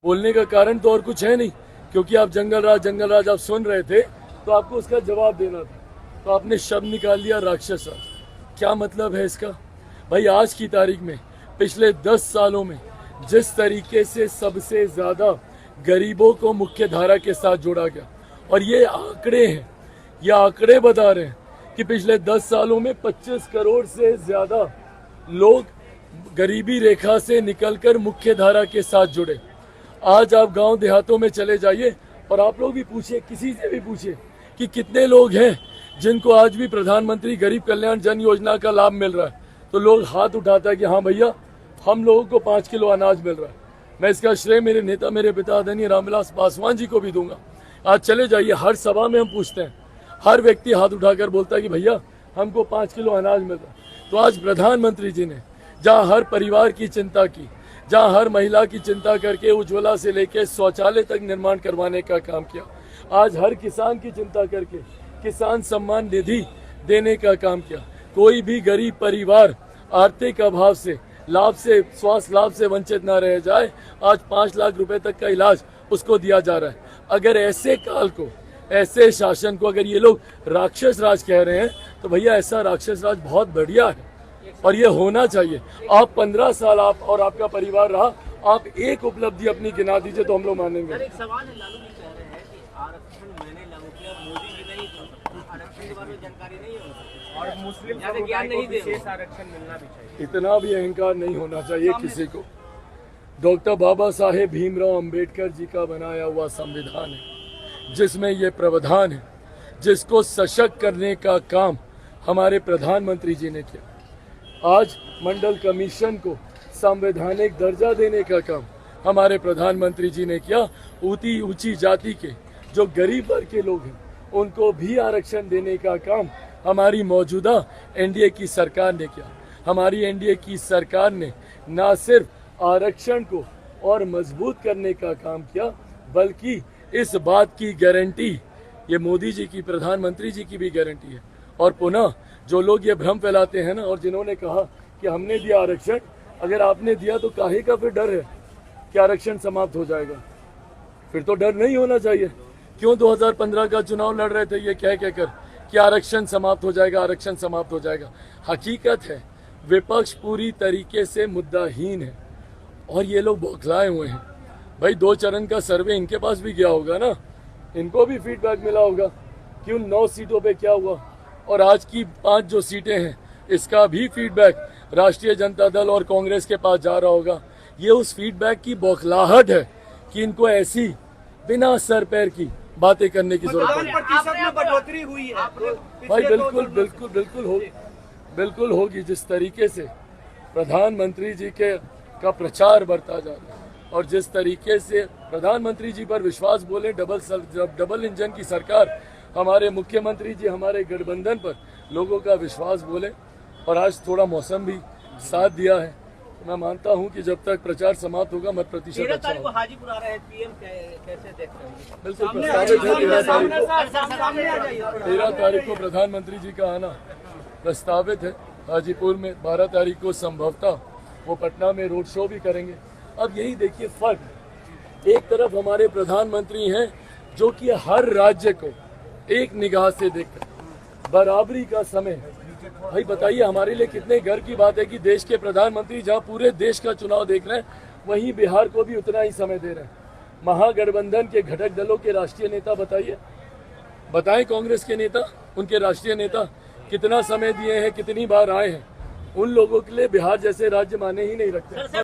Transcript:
बोलने का कारण तो और कुछ है नहीं, क्योंकि आप जंगल राज आप सुन रहे थे तो आपको उसका जवाब देना था, तो आपने शब्द निकाल लिया राक्षस राज। क्या मतलब है इसका? भाई आज की तारीख में पिछले 10 सालों में जिस तरीके से सबसे ज्यादा गरीबों को मुख्य धारा के साथ जोड़ा गया, और ये आंकड़े हैं, ये आंकड़े बता रहे हैं कि पिछले 10 सालों में 25 करोड़ से ज्यादा लोग गरीबी रेखा से निकलकर मुख्य धारा के साथ जुड़े। आज आप गांव देहातों में चले जाइए और आप लोग भी पूछिए, किसी से भी पूछिए कि कितने लोग हैं जिनको आज भी प्रधानमंत्री गरीब कल्याण जन योजना का लाभ मिल रहा है, तो लोग हाथ उठाता है कि हाँ भैया हम लोगों को 5 किलो अनाज मिल रहा है। मैं इसका श्रेय मेरे नेता, मेरे पिता आदरणीय रामविलास पासवान जी को भी दूंगा। आज चले जाइए, हर सभा में हम पूछते हैं, हर व्यक्ति हाथ उठाकर बोलता है कि भैया हमको 5 किलो अनाज मिल रहा है। तो आज प्रधानमंत्री जी ने जहाँ हर परिवार की चिंता की, जहाँ हर महिला की चिंता करके उज्ज्वला से लेकर शौचालय तक निर्माण करवाने का काम किया, आज हर किसान की चिंता करके किसान सम्मान निधि देने का काम किया। कोई भी गरीब परिवार आर्थिक अभाव से, लाभ से, स्वास्थ्य लाभ से वंचित न रह जाए। आज 5 लाख रुपए तक का इलाज उसको दिया जा रहा है। अगर ऐसे काल को, ऐसे शासन को अगर ये लोग राक्षस राज कह रहे हैं, तो भैया ऐसा राक्षस राज बहुत बढ़िया है और ये होना चाहिए। आप 15 साल आप और आपका परिवार रहा, आप एक उपलब्धि अपनी गिना दीजिए तो हम लोग मानेंगे। एक सवाल है, लालू जी कह रहे हैं कि आरक्षण मैंने लागू किया, मोदी जी नहीं, आरक्षण के बारे में जानकारी नहीं है और मुस्लिम ज्ञान नहीं दे, विशेष आरक्षण मिलना भी चाहिए। इतना भी अहंकार नहीं होना चाहिए किसी को। डॉक्टर बाबा साहेब भीमराव अंबेडकर जी का बनाया हुआ संविधान है जिसमें ये प्रावधान है, जिसको सशक्त करने का काम हमारे प्रधानमंत्री जी ने किया। आज मंडल कमीशन को संवैधानिक दर्जा देने का काम हमारे प्रधानमंत्री जी ने किया। ऊंची जाति के जो गरीब वर्ग के लोग हैं उनको भी आरक्षण देने का काम हमारी मौजूदा एनडीए की सरकार ने किया। हमारी एनडीए की सरकार ने न सिर्फ आरक्षण को और मजबूत करने का काम किया, बल्कि इस बात की गारंटी ये मोदी जी की, प्रधानमंत्री जी की भी गारंटी है। और पुनः जो लोग ये भ्रम फैलाते हैं ना, और जिन्होंने कहा कि हमने दिया आरक्षण, अगर आपने दिया तो काहे का फिर डर है कि आरक्षण समाप्त हो जाएगा? फिर तो डर नहीं होना चाहिए। क्यों 2015 का चुनाव लड़ रहे थे ये कह कहकर कि आरक्षण समाप्त हो जाएगा, आरक्षण समाप्त हो जाएगा? हकीकत है विपक्ष पूरी तरीके से मुद्दाहीन है और ये लोग बौखलाए हुए हैं। भाई 2 चरण का सर्वे इनके पास भी गया होगा ना, इनको भी फीडबैक मिला होगा कि उन 9 सीटों पे क्या हुआ, और आज की 5 जो सीटें हैं इसका भी फीडबैक राष्ट्रीय जनता दल और कांग्रेस के पास जा रहा होगा। ये उस फीडबैक की बौखलाहट है कि इनको ऐसी बिना सर पैर की बातें करने की जरूरत है। बढ़ोतरी हुई है भाई बिल्कुल होगी। जिस तरीके से प्रधानमंत्री जी का प्रचार बढ़ता जा रहा है और जिस तरीके से प्रधानमंत्री जी पर विश्वास बोले, डबल इंजन की सरकार, हमारे मुख्यमंत्री जी हमारे गठबंधन पर लोगों का विश्वास बोले, और आज थोड़ा मौसम भी साथ दिया है, मैं मानता हूं कि जब तक प्रचार समाप्त होगा मत प्रतिशत अच्छा होगा। 13 तारीख को हाजीपुर आ रहे हैं, पीएम कैसे देख रहे हैं? बिल्कुल प्रस्तावित है 13 तारीख को प्रधानमंत्री जी का आना प्रस्तावित है हाजीपुर में। 12 तारीख को संभवतः वो पटना में रोड शो भी करेंगे। अब यही देखिए फर्क, एक तरफ हमारे प्रधानमंत्री हैं जो कि हर राज्य को एक निगाह से देखकर बराबरी का समय है। भाई बताइए हमारे लिए कितने गर्व की बात है कि देश के प्रधानमंत्री जहां पूरे देश का चुनाव देख रहे हैं, वहीं बिहार को भी उतना ही समय दे रहे हैं। महागठबंधन के घटक दलों के राष्ट्रीय नेता बताएं कांग्रेस के नेता, उनके राष्ट्रीय नेता कितना समय दिए हैं, कितनी बार आए हैं? उन लोगों के लिए बिहार जैसे राज्य माने ही नहीं रखते।